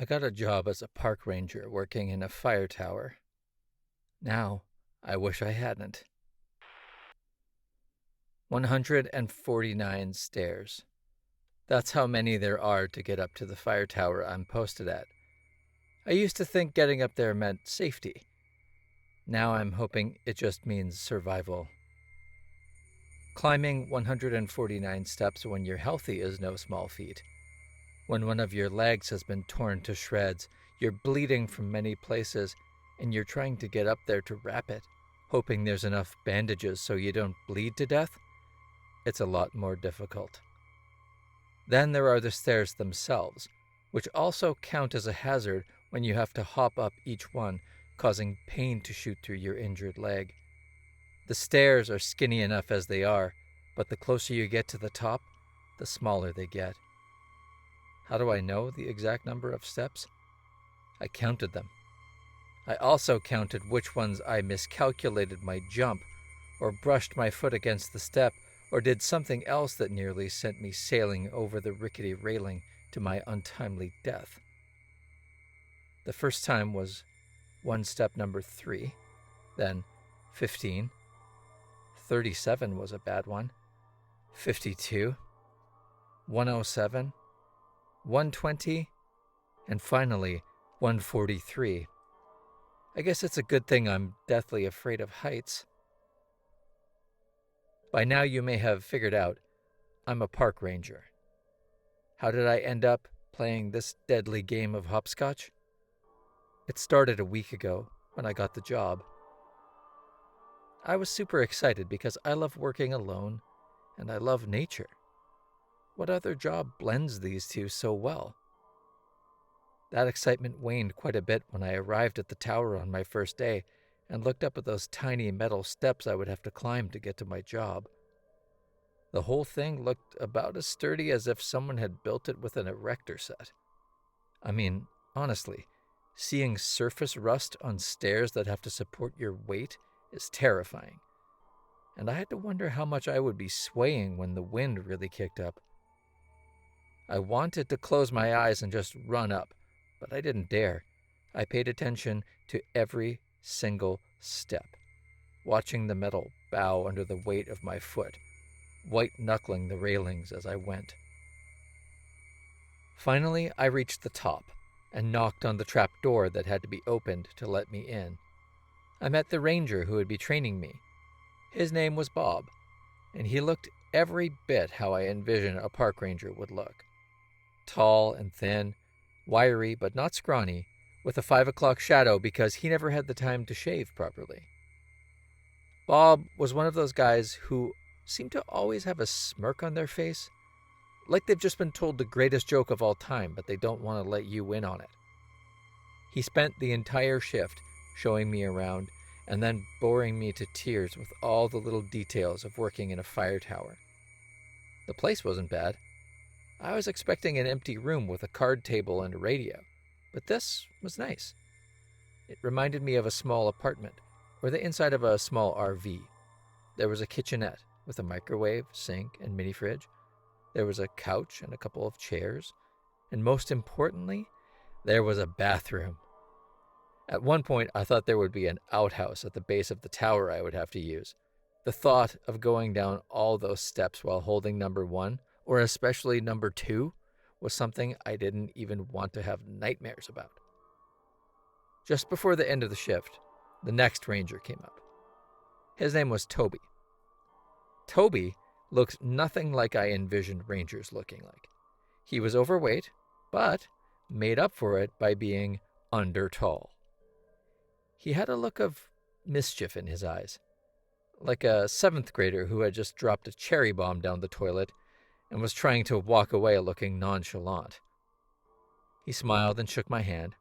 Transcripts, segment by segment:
I got a job as a park ranger working in a fire tower. Now, I wish I hadn't. 149 stairs. That's how many there are to get up to the fire tower I'm posted at. I used to think getting up there meant safety. Now I'm hoping it just means survival. Climbing 149 steps when you're healthy is no small feat. When one of your legs has been torn to shreds, you're bleeding from many places, and you're trying to get up there to wrap it, hoping there's enough bandages so you don't bleed to death, it's a lot more difficult. Then there are the stairs themselves, which also count as a hazard when you have to hop up each one, causing pain to shoot through your injured leg. The stairs are skinny enough as they are, but the closer you get to the top, the smaller they get. How do I know the exact number of steps? I counted them. I also counted which ones I miscalculated my jump, or brushed my foot against the step, or did something else that nearly sent me sailing over the rickety railing to my untimely death. The first time was one step number 3, then 15. 37 was a bad one. 52. 107. 120. And finally, 143. I guess it's a good thing I'm deathly afraid of heights. By now you may have figured out, I'm a park ranger. How did I end up playing this deadly game of hopscotch? It started a week ago when I got the job. I was super excited because I love working alone and I love nature. What other job blends these two so well? That excitement waned quite a bit when I arrived at the tower on my first day and looked up at those tiny metal steps I would have to climb to get to my job. The whole thing looked about as sturdy as if someone had built it with an erector set. I mean, honestly, seeing surface rust on stairs that have to support your weight is terrifying. And I had to wonder how much I would be swaying when the wind really kicked up. I wanted to close my eyes and just run up, but I didn't dare. I paid attention to every single step, watching the metal bow under the weight of my foot, white-knuckling the railings as I went. Finally, I reached the top and knocked on the trap door that had to be opened to let me in. I met the ranger who would be training me. His name was Bob, and he looked every bit how I envision a park ranger would look. Tall and thin, wiry but not scrawny, with a 5 o'clock shadow because he never had the time to shave properly. Bob was one of those guys who seem to always have a smirk on their face, like they've just been told the greatest joke of all time, but they don't want to let you in on it. He spent the entire shift showing me around and then boring me to tears with all the little details of working in a fire tower. The place wasn't bad. I was expecting an empty room with a card table and a radio, but this was nice. It reminded me of a small apartment, or the inside of a small RV. There was a kitchenette with a microwave, sink, and mini fridge. There was a couch and a couple of chairs, and most importantly, there was a bathroom. At one point, I thought there would be an outhouse at the base of the tower I would have to use. The thought of going down all those steps while holding number 1, or especially number 2, was something I didn't even want to have nightmares about. Just before the end of the shift, the next ranger came up. His name was Toby. Toby looked nothing like I envisioned rangers looking like. He was overweight, but made up for it by being under tall. He had a look of mischief in his eyes, like a 7th grader who had just dropped a cherry bomb down the toilet and was trying to walk away looking nonchalant. He smiled and shook my hand.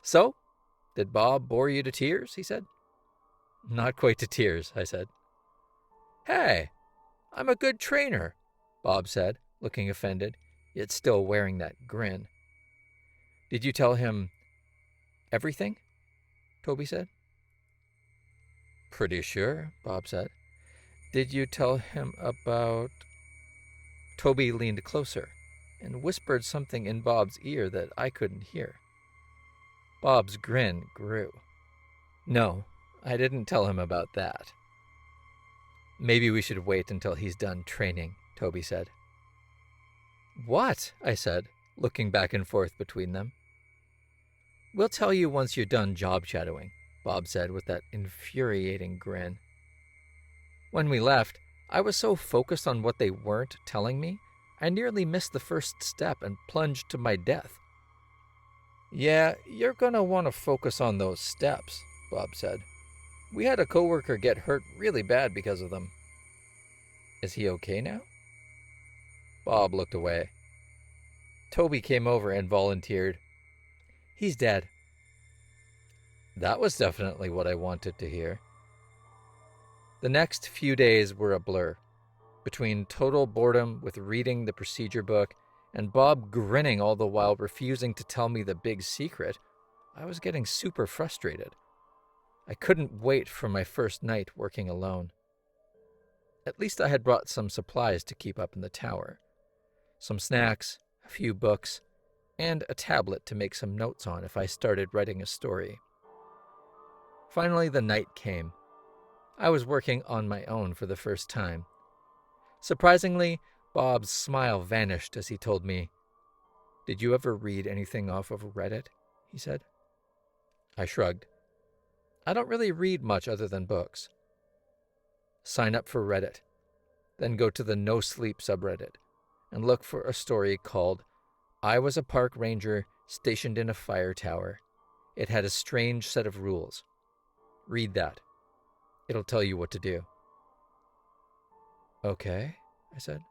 "So, did Bob bore you to tears?" he said. "Not quite to tears," I said. "Hey, I'm a good trainer," Bob said, looking offended, yet still wearing that grin. "Did you tell him everything?" Toby said. "Pretty sure," Bob said. "Did you tell him about—" Toby leaned closer, and whispered something in Bob's ear that I couldn't hear. Bob's grin grew. No, I didn't tell him about that. Maybe we should wait until he's done training, Toby said. What? I said, looking back and forth between them. We'll tell you once you're done job shadowing, Bob said with that infuriating grin. When we left, I was so focused on what they weren't telling me, I nearly missed the first step and plunged to my death. Yeah, you're gonna want to focus on those steps, Bob said. We had a coworker get hurt really bad because of them. Is he okay now? Bob looked away. Toby came over and volunteered. He's dead. That was definitely what I wanted to hear. The next few days were a blur. Between total boredom with reading the procedure book and Bob grinning all the while refusing to tell me the big secret, I was getting super frustrated. I couldn't wait for my first night working alone. At least I had brought some supplies to keep up in the tower. Some snacks, a few books, and a tablet to make some notes on if I started writing a story. Finally, the night came. I was working on my own for the first time. Surprisingly, Bob's smile vanished as he told me, "Did you ever read anything off of Reddit?" he said. I shrugged. I don't really read much other than books. Sign up for Reddit, then go to the No Sleep subreddit and look for a story called I Was a Park Ranger Stationed in a Fire Tower. It had a strange set of rules. Read that. It'll tell you what to do. Okay, I said.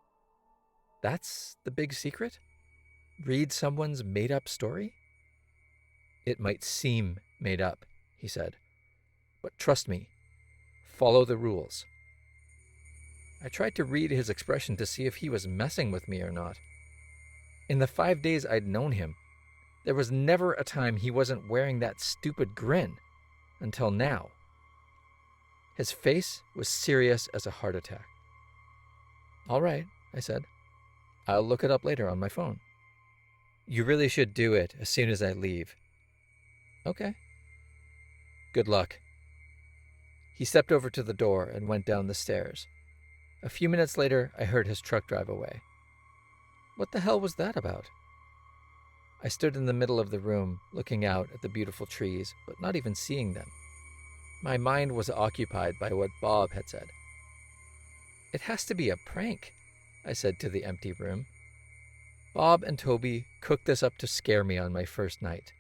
That's the big secret? Read someone's made-up story? It might seem made up, he said. But trust me, follow the rules. I tried to read his expression to see if he was messing with me or not. In the 5 days I'd known him, there was never a time he wasn't wearing that stupid grin, until now. His face was serious as a heart attack. All right, I said. I'll look it up later on my phone. You really should do it as soon as I leave. Okay. Good luck. He stepped over to the door and went down the stairs. A few minutes later, I heard his truck drive away. What the hell was that about? I stood in the middle of the room, looking out at the beautiful trees, but not even seeing them. My mind was occupied by what Bob had said. It has to be a prank, I said to the empty room. Bob and Toby cooked this up to scare me on my first night.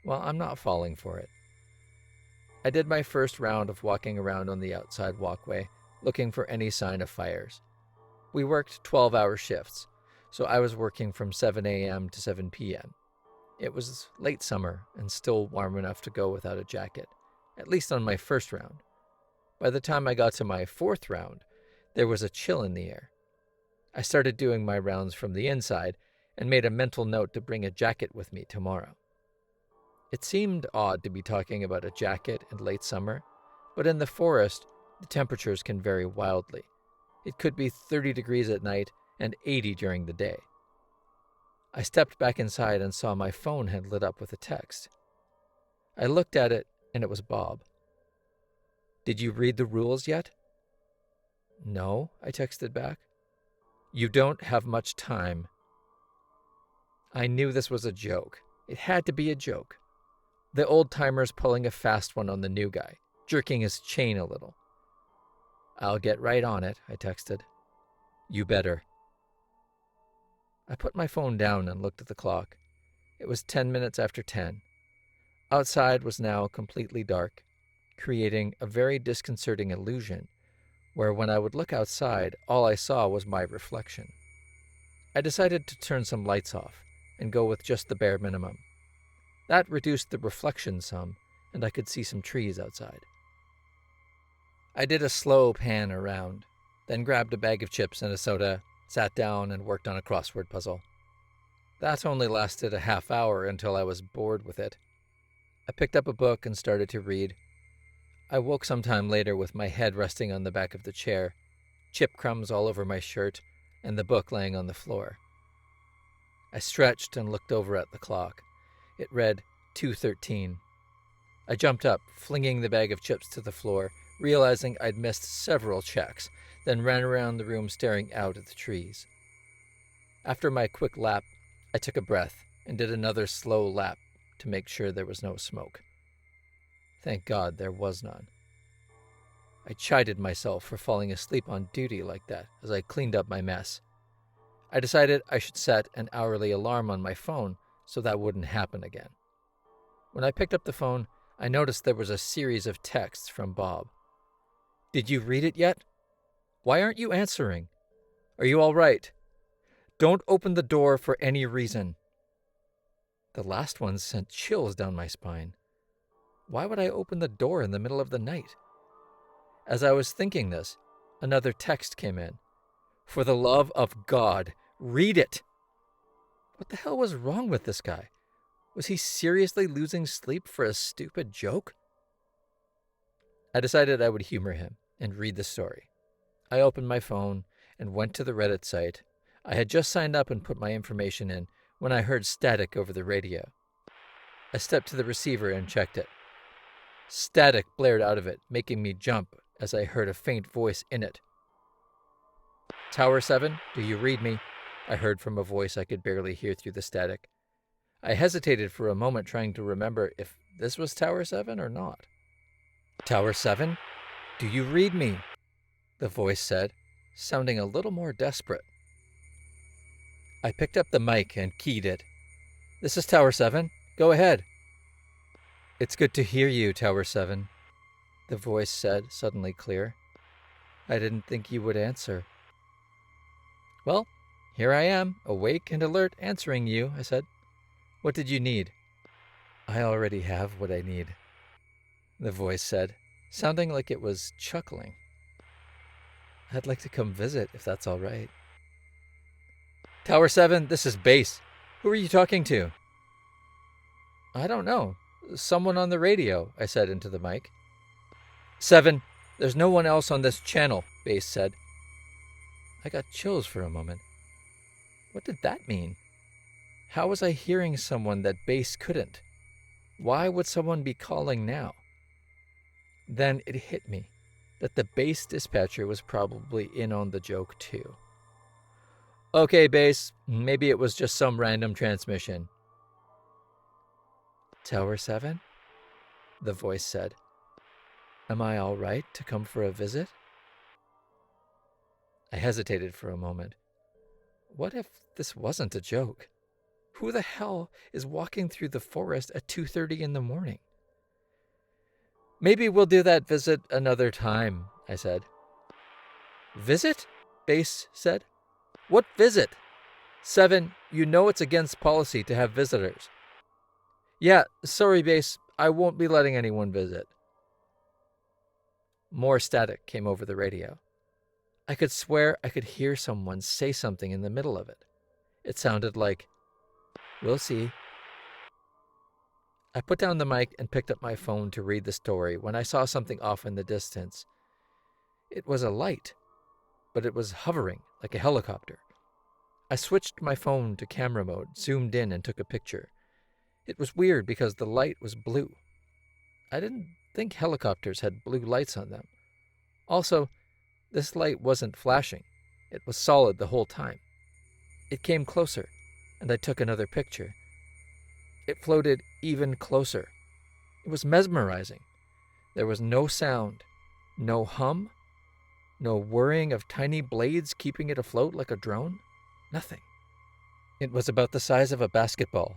Well, I'm not falling for it. I did my first round of walking around on the outside walkway, looking for any sign of fires. We worked 12-hour shifts, so I was working from 7 a.m. to 7 p.m. It was late summer and still warm enough to go without a jacket, at least on my first round. By the time I got to my fourth round, there was a chill in the air. I started doing my rounds from the inside and made a mental note to bring a jacket with me tomorrow. It seemed odd to be talking about a jacket in late summer, but in the forest, the temperatures can vary wildly. It could be 30 degrees at night and 80 during the day. I stepped back inside and saw my phone had lit up with a text. I looked at it, and it was Bob. Did you read the rules yet? No, I texted back. You don't have much time. I knew this was a joke. It had to be a joke. The old-timer's pulling a fast one on the new guy, jerking his chain a little. I'll get right on it, I texted. You better. I put my phone down and looked at the clock. It was 10 minutes after 10. Outside was now completely dark, creating a very disconcerting illusion where when I would look outside, all I saw was my reflection. I decided to turn some lights off and go with just the bare minimum. That reduced the reflection some, and I could see some trees outside. I did a slow pan around, then grabbed a bag of chips and a soda, sat down and worked on a crossword puzzle. That only lasted a half hour until I was bored with it. I picked up a book and started to read. I woke sometime later with my head resting on the back of the chair, chip crumbs all over my shirt, and the book laying on the floor. I stretched and looked over at the clock. It read 2:13. I jumped up, flinging the bag of chips to the floor, realizing I'd missed several checks, then ran around the room staring out at the trees. After my quick lap, I took a breath and did another slow lap to make sure there was no smoke. Thank God there was none. I chided myself for falling asleep on duty like that as I cleaned up my mess. I decided I should set an hourly alarm on my phone so that wouldn't happen again. When I picked up the phone, I noticed there was a series of texts from Bob. "Did you read it yet? Why aren't you answering? Are you all right? Don't open the door for any reason." The last one sent chills down my spine. Why would I open the door in the middle of the night? As I was thinking this, another text came in. "For the love of God, read it!" What the hell was wrong with this guy? Was he seriously losing sleep for a stupid joke? I decided I would humor him and read the story. I opened my phone and went to the Reddit site. I had just signed up and put my information in when I heard static over the radio. I stepped to the receiver and checked it. Static blared out of it, making me jump as I heard a faint voice in it. "Tower 7, do you read me?" I heard from a voice I could barely hear through the static. I hesitated for a moment, trying to remember if this was Tower 7 or not. "Tower 7, do you read me?" the voice said, sounding a little more desperate. I picked up the mic and keyed it. "This is Tower 7. Go ahead." "It's good to hear you, Tower 7, the voice said, suddenly clear. "I didn't think you would answer." "Well, here I am, awake and alert, answering you," I said. "What did you need?" "I already have what I need," the voice said, sounding like it was chuckling. "I'd like to come visit, if that's all right." "Tower 7, this is Base. Who are you talking to?" "I don't know. Someone on the radio," I said into the mic. "7, there's no one else on this channel," Base said. I got chills for a moment. What did that mean? How was I hearing someone that Base couldn't? Why would someone be calling now? Then it hit me that the Base dispatcher was probably in on the joke too. "Okay, Base, maybe it was just some random transmission." "Tower 7? The voice said. "Am I all right to come for a visit?" I hesitated for a moment. What if this wasn't a joke? Who the hell is walking through the forest at 2:30 in the morning? "Maybe we'll do that visit another time," I said. "Visit?" Base said. "What visit? 7, you know it's against policy to have visitors." "Yeah, sorry, Base. I won't be letting anyone visit." More static came over the radio. I could swear I could hear someone say something in the middle of it. It sounded like, "We'll see." I put down the mic and picked up my phone to read the story when I saw something off in the distance. It was a light, but it was hovering like a helicopter. I switched my phone to camera mode, zoomed in, and took a picture. It was weird because the light was blue. I didn't think helicopters had blue lights on them. Also, this light wasn't flashing. It was solid the whole time. It came closer, and I took another picture. It floated even closer. It was mesmerizing. There was no sound, no hum, no whirring of tiny blades keeping it afloat like a drone. Nothing. It was about the size of a basketball,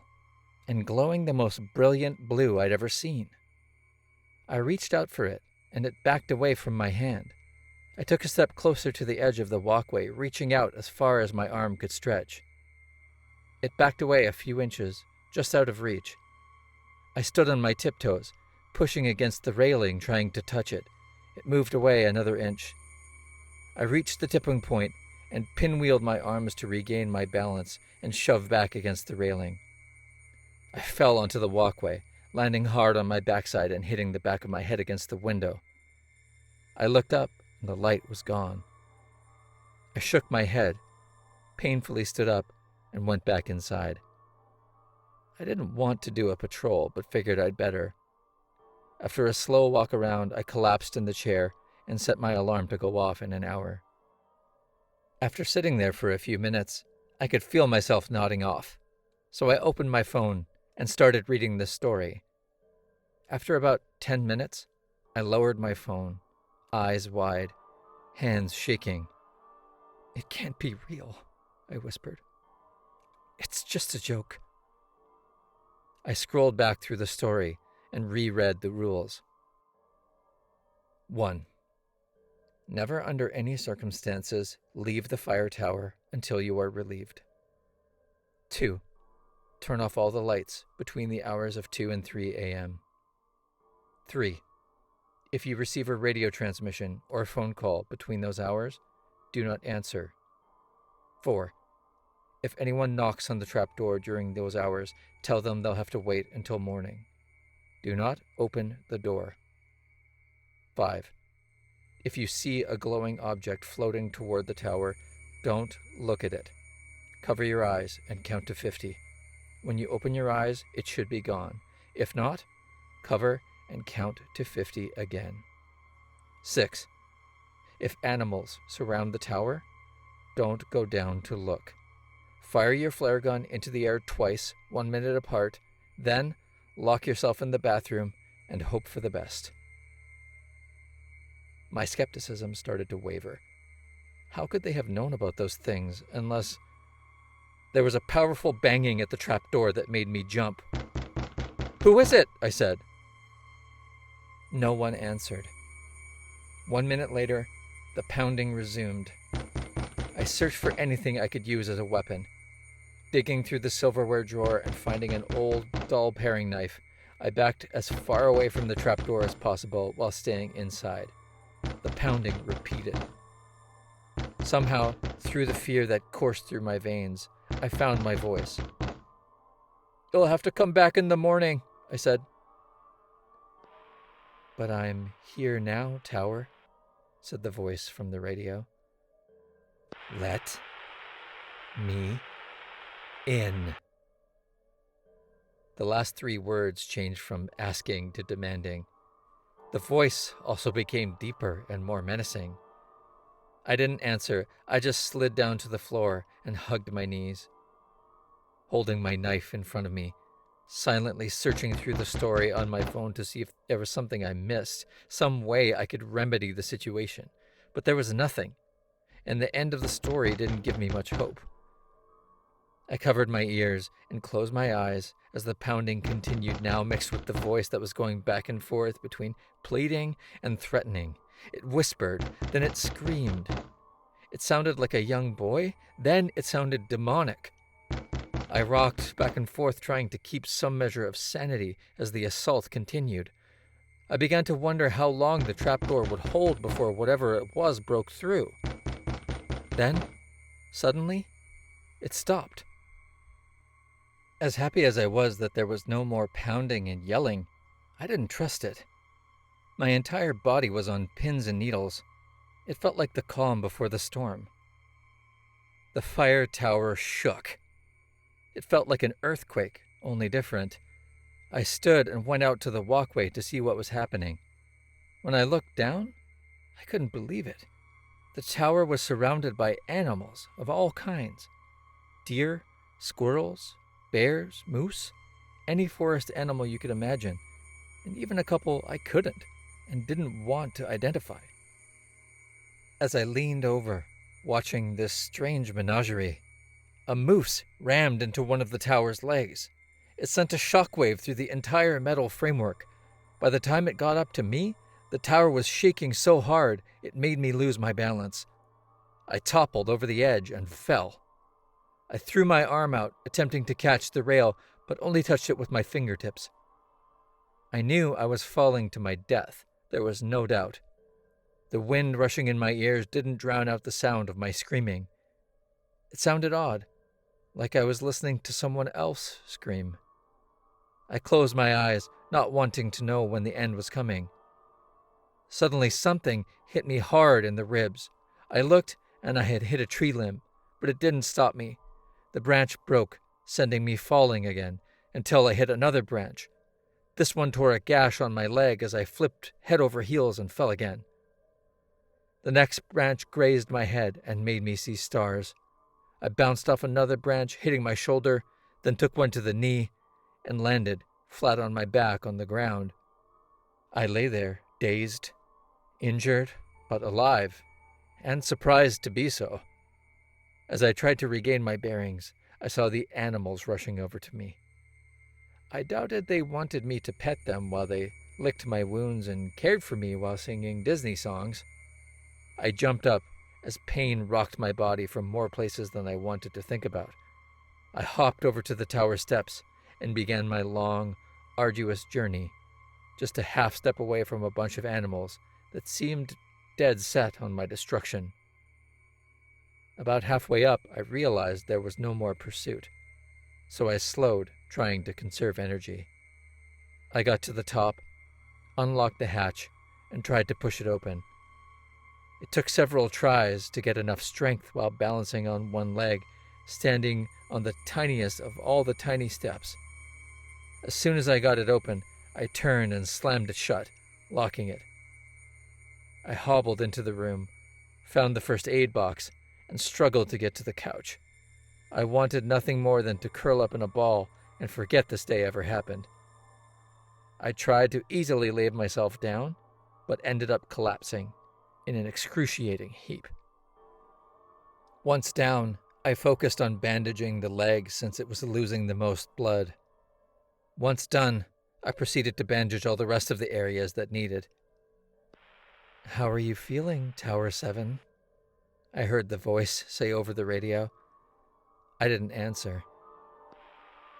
and glowing the most brilliant blue I'd ever seen. I reached out for it, and it backed away from my hand. I took a step closer to the edge of the walkway, reaching out as far as my arm could stretch. It backed away a few inches, just out of reach. I stood on my tiptoes, pushing against the railing, trying to touch it. It moved away another inch. I reached the tipping point and pinwheeled my arms to regain my balance and shove back against the railing. I fell onto the walkway, landing hard on my backside and hitting the back of my head against the window. I looked up, and the light was gone. I shook my head, painfully stood up, and went back inside. I didn't want to do a patrol, but figured I'd better. After a slow walk around, I collapsed in the chair and set my alarm to go off in an hour. After sitting there for a few minutes, I could feel myself nodding off, so I opened my phone and started reading the story. After about 10 minutes, I lowered my phone, eyes wide, hands shaking. "It can't be real," I whispered. "It's just a joke." I scrolled back through the story and reread the rules. 1. Never under any circumstances leave the fire tower until you are relieved. 2. Turn off all the lights between the hours of 2 and 3 a.m. 3. If you receive a radio transmission or a phone call between those hours, do not answer. 4. If anyone knocks on the trapdoor during those hours, tell them they'll have to wait until morning. Do not open the door. 5. If you see a glowing object floating toward the tower, don't look at it. Cover your eyes and count to 50. When you open your eyes, it should be gone. If not, cover and count to 50 again. 6. If animals surround the tower, don't go down to look. Fire your flare gun into the air twice, 1 minute apart, then lock yourself in the bathroom and hope for the best. My skepticism started to waver. How could they have known about those things unless... There was a powerful banging at the trapdoor that made me jump. "Who is it?" I said. No one answered. 1 minute later, the pounding resumed. I searched for anything I could use as a weapon. Digging through the silverware drawer and finding an old, dull paring knife, I backed as far away from the trapdoor as possible while staying inside. The pounding repeated. Somehow, through the fear that coursed through my veins, I found my voice. "You'll have to come back in the morning," I said. "But I'm here now, Tower," said the voice from the radio. "Let me in." The last 3 words changed from asking to demanding. The voice also became deeper and more menacing. I didn't answer. I just slid down to the floor and hugged my knees. Holding my knife in front of me, silently searching through the story on my phone to see if there was something I missed, some way I could remedy the situation. But there was nothing, and the end of the story didn't give me much hope. I covered my ears and closed my eyes as the pounding continued, now mixed with the voice that was going back and forth between pleading and threatening. It whispered, then it screamed. It sounded like a young boy, then it sounded demonic. I rocked back and forth, trying to keep some measure of sanity as the assault continued. I began to wonder how long the trapdoor would hold before whatever it was broke through. Then, suddenly, it stopped. As happy as I was that there was no more pounding and yelling, I didn't trust it. My entire body was on pins and needles. It felt like the calm before the storm. The fire tower shook. It felt like an earthquake, only different. I stood and went out to the walkway to see what was happening. When I looked down, I couldn't believe it. The tower was surrounded by animals of all kinds. Deer, squirrels, bears, moose, any forest animal you could imagine, and even a couple I couldn't and didn't want to identify. As I leaned over, watching this strange menagerie, a moose rammed into one of the tower's legs. It sent a shockwave through the entire metal framework. By the time it got up to me, the tower was shaking so hard it made me lose my balance. I toppled over the edge and fell. I threw my arm out, attempting to catch the rail, but only touched it with my fingertips. I knew I was falling to my death, there was no doubt. The wind rushing in my ears didn't drown out the sound of my screaming. It sounded odd, like I was listening to someone else scream. I closed my eyes, not wanting to know when the end was coming. Suddenly something hit me hard in the ribs. I looked and I had hit a tree limb, but it didn't stop me. The branch broke, sending me falling again, until I hit another branch. This one tore a gash on my leg as I flipped head over heels and fell again. The next branch grazed my head and made me see stars. I bounced off another branch, hitting my shoulder, then took one to the knee and landed flat on my back on the ground. I lay there, dazed, injured, but alive, and surprised to be so. As I tried to regain my bearings, I saw the animals rushing over to me. I doubted they wanted me to pet them while they licked my wounds and cared for me while singing Disney songs. I jumped up as pain rocked my body from more places than I wanted to think about. I hopped over to the tower steps and began my long, arduous journey, just a half step away from a bunch of animals that seemed dead set on my destruction. About halfway up, I realized there was no more pursuit, so I slowed, trying to conserve energy. I got to the top, unlocked the hatch, and tried to push it open. It took several tries to get enough strength while balancing on one leg, standing on the tiniest of all the tiny steps. As soon as I got it open, I turned and slammed it shut, locking it. I hobbled into the room, found the first aid box, and struggled to get to the couch. I wanted nothing more than to curl up in a ball and forget this day ever happened. I tried to easily lay myself down, but ended up collapsing in an excruciating heap. Once down, I focused on bandaging the leg since it was losing the most blood. Once done, I proceeded to bandage all the rest of the areas that needed. "How are you feeling, Tower 7? I heard the voice say over the radio. I didn't answer.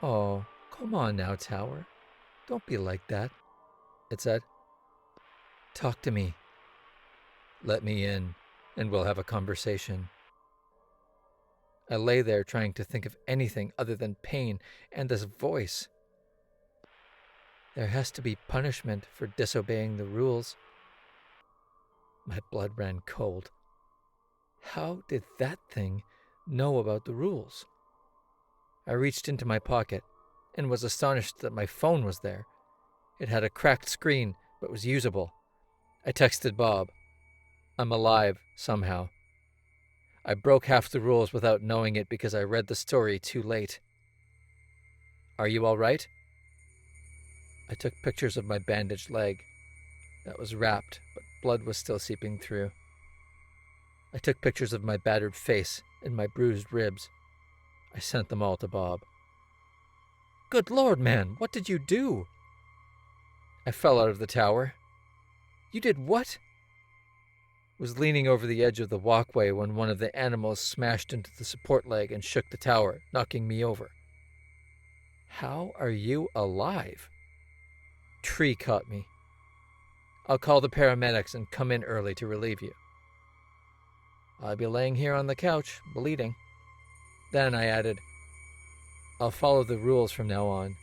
"Oh, come on now, Tower. Don't be like that," it said. "Talk to me. Let me in, and we'll have a conversation." I lay there trying to think of anything other than pain and this voice. There has to be punishment for disobeying the rules. My blood ran cold. How did that thing know about the rules? I reached into my pocket and was astonished that my phone was there. It had a cracked screen, but was usable. I texted Bob. I'm alive, somehow. I broke half the rules without knowing it because I read the story too late. Are you all right? I took pictures of my bandaged leg. That was wrapped, but blood was still seeping through. I took pictures of my battered face and my bruised ribs. I sent them all to Bob. Good Lord, man, what did you do? I fell out of the tower. You did what? Was leaning over the edge of the walkway when one of the animals smashed into the support leg and shook the tower, knocking me over. How are you alive? Tree caught me. I'll call the paramedics and come in early to relieve you. I'll be laying here on the couch, bleeding. Then I added, I'll follow the rules from now on.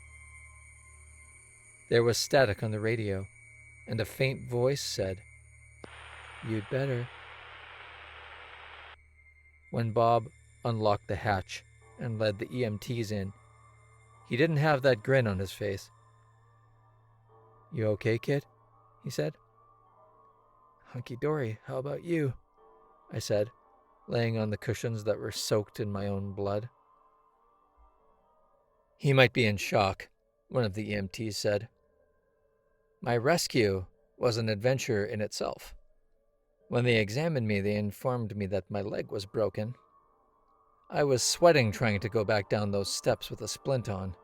There was static on the radio, and a faint voice said, You'd better. When Bob unlocked the hatch and led the EMTs in, he didn't have that grin on his face. You okay, kid? He said. Hunky-dory, how about you? I said, laying on the cushions that were soaked in my own blood. He might be in shock, one of the EMTs said. My rescue was an adventure in itself. When they examined me, they informed me that my leg was broken. I was sweating trying to go back down those steps with a splint on.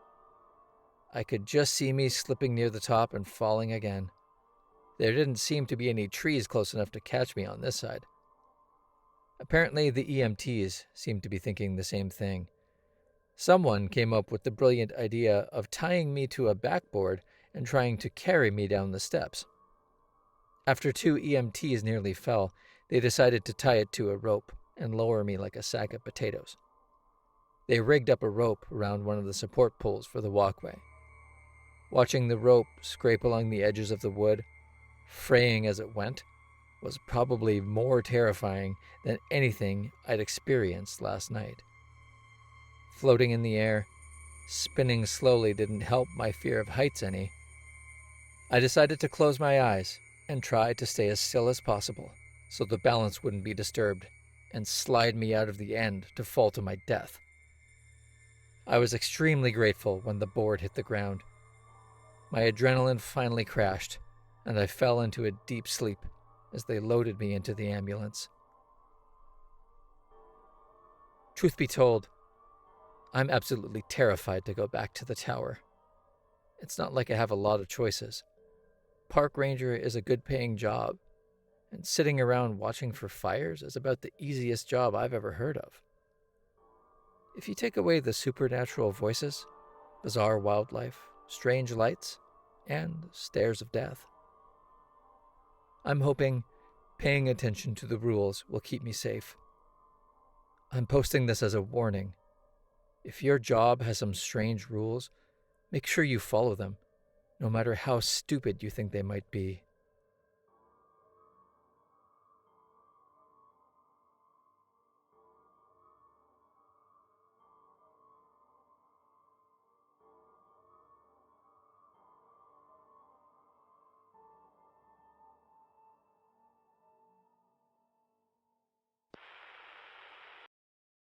I could just see me slipping near the top and falling again. There didn't seem to be any trees close enough to catch me on this side. Apparently, the EMTs seemed to be thinking the same thing. Someone came up with the brilliant idea of tying me to a backboard and trying to carry me down the steps. After 2 EMTs nearly fell, they decided to tie it to a rope and lower me like a sack of potatoes. They rigged up a rope around one of the support poles for the walkway. Watching the rope scrape along the edges of the wood, fraying as it went, was probably more terrifying than anything I'd experienced last night. Floating in the air, spinning slowly didn't help my fear of heights any. I decided to close my eyes and try to stay as still as possible so the balance wouldn't be disturbed and slide me out of the end to fall to my death. I was extremely grateful when the board hit the ground. My adrenaline finally crashed, and I fell into a deep sleep as they loaded me into the ambulance. Truth be told, I'm absolutely terrified to go back to the tower. It's not like I have a lot of choices. Park ranger is a good-paying job, and sitting around watching for fires is about the easiest job I've ever heard of. If you take away the supernatural voices, bizarre wildlife, strange lights, and stares of death, I'm hoping paying attention to the rules will keep me safe. I'm posting this as a warning. If your job has some strange rules, make sure you follow them, no matter how stupid you think they might be.